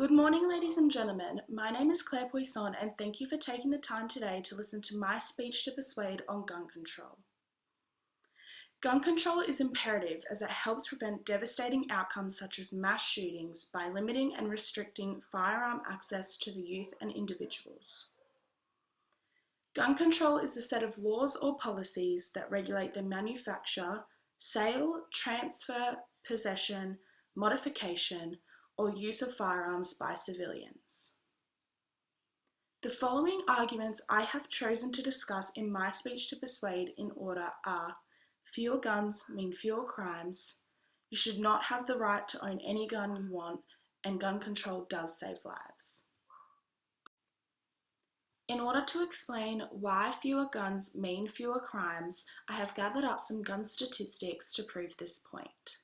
Good morning, ladies and gentlemen. My name is Claire Poisson, and thank you for taking the time today to listen to my speech to persuade on gun control. Gun control is imperative as it helps prevent devastating outcomes such as mass shootings by limiting and restricting firearm access to the youth and individuals. Gun control is a set of laws or policies that regulate the manufacture, sale, transfer, possession, modification, or use of firearms by civilians. The following arguments I have chosen to discuss in my speech to persuade in order are: fewer guns mean fewer crimes, you should not have the right to own any gun you want, and gun control does save lives. In order to explain why fewer guns mean fewer crimes, I have gathered up some gun statistics to prove this point.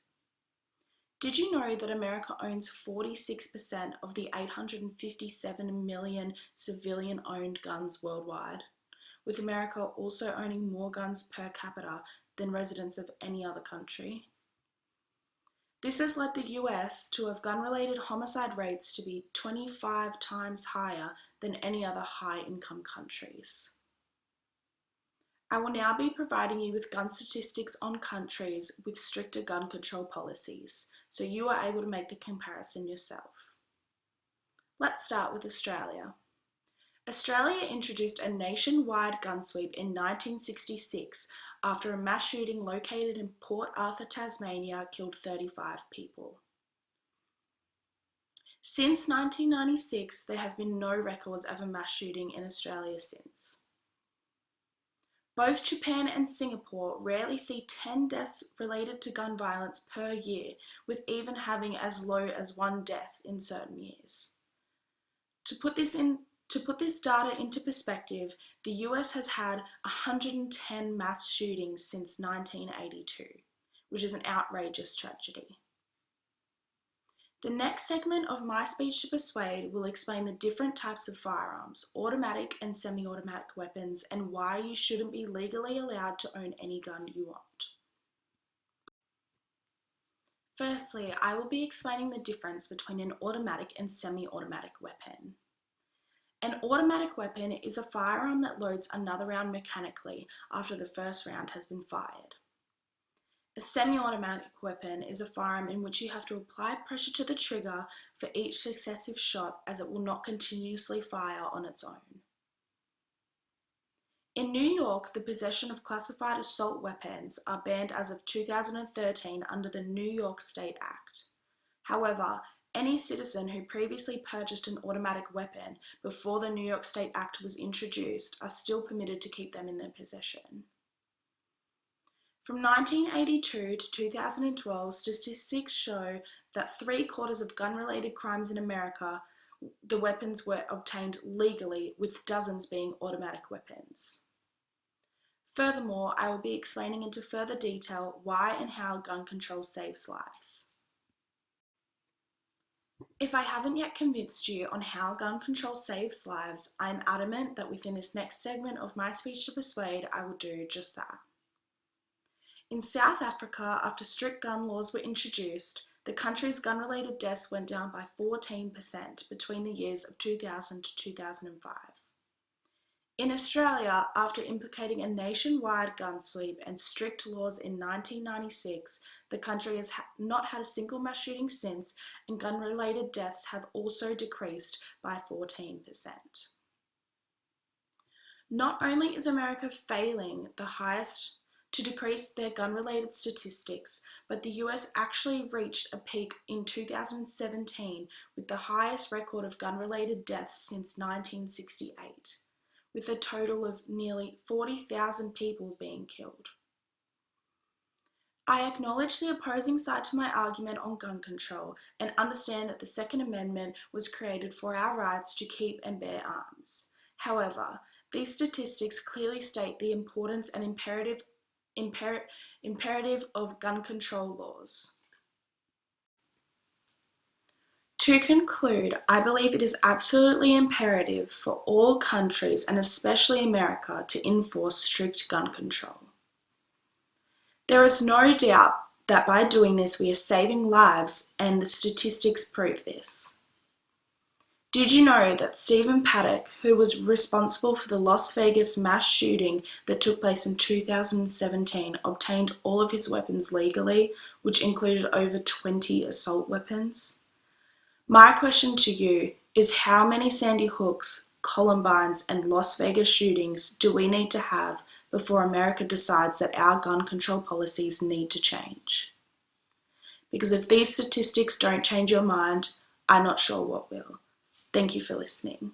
Did you know that America owns 46% of the 857 million civilian-owned guns worldwide, with America also owning more guns per capita than residents of any other country? This has led the US to have gun-related homicide rates to be 25 times higher than any other high-income countries. I will now be providing you with gun statistics on countries with stricter gun control policies, so you are able to make the comparison yourself. Let's start with Australia. Australia introduced a nationwide gun sweep in 1966 after a mass shooting located in Port Arthur, Tasmania, killed 35 people. Since 1996, there have been no records of a mass shooting in Australia since. Both Japan and Singapore rarely see 10 deaths related to gun violence per year, with even having as low as 1 death in certain years. To put this data into perspective, the US has had 110 mass shootings since 1982, which is an outrageous tragedy. The next segment of my speech to persuade will explain the different types of firearms, automatic and semi-automatic weapons, and why you shouldn't be legally allowed to own any gun you want. Firstly, I will be explaining the difference between an automatic and semi-automatic weapon. An automatic weapon is a firearm that loads another round mechanically after the first round has been fired. A semi-automatic weapon is a firearm in which you have to apply pressure to the trigger for each successive shot, as it will not continuously fire on its own. In New York, the possession of classified assault weapons are banned as of 2013 under the New York State Act. However, any citizen who previously purchased an automatic weapon before the New York State Act was introduced are still permitted to keep them in their possession. From 1982 to 2012, statistics show that 3/4 of gun-related crimes in America, the weapons were obtained legally, with dozens being automatic weapons. Furthermore, I will be explaining into further detail why and how gun control saves lives. If I haven't yet convinced you on how gun control saves lives, I am adamant that within this next segment of my speech to persuade, I will do just that. In South Africa, after strict gun laws were introduced, the country's gun-related deaths went down by 14% between the years of 2000 to 2005. In Australia, after implicating a nationwide gun sweep and strict laws in 1996, the country has not had a single mass shooting since, and gun-related deaths have also decreased by 14%. Not only is America failing the highest to decrease their gun-related statistics, but the US actually reached a peak in 2017 with the highest record of gun-related deaths since 1968, with a total of nearly 40,000 people being killed. I acknowledge the opposing side to my argument on gun control and understand that the Second Amendment was created for our rights to keep and bear arms. However, these statistics clearly state the importance and imperative of gun control laws. To conclude, I believe it is absolutely imperative for all countries, and especially America, to enforce strict gun control. There is no doubt that by doing this we are saving lives, and the statistics prove this. Did you know that Stephen Paddock, who was responsible for the Las Vegas mass shooting that took place in 2017, obtained all of his weapons legally, which included over 20 assault weapons? My question to you is, how many Sandy Hooks, Columbines, and Las Vegas shootings do we need to have before America decides that our gun control policies need to change? Because if these statistics don't change your mind, I'm not sure what will. Thank you for listening.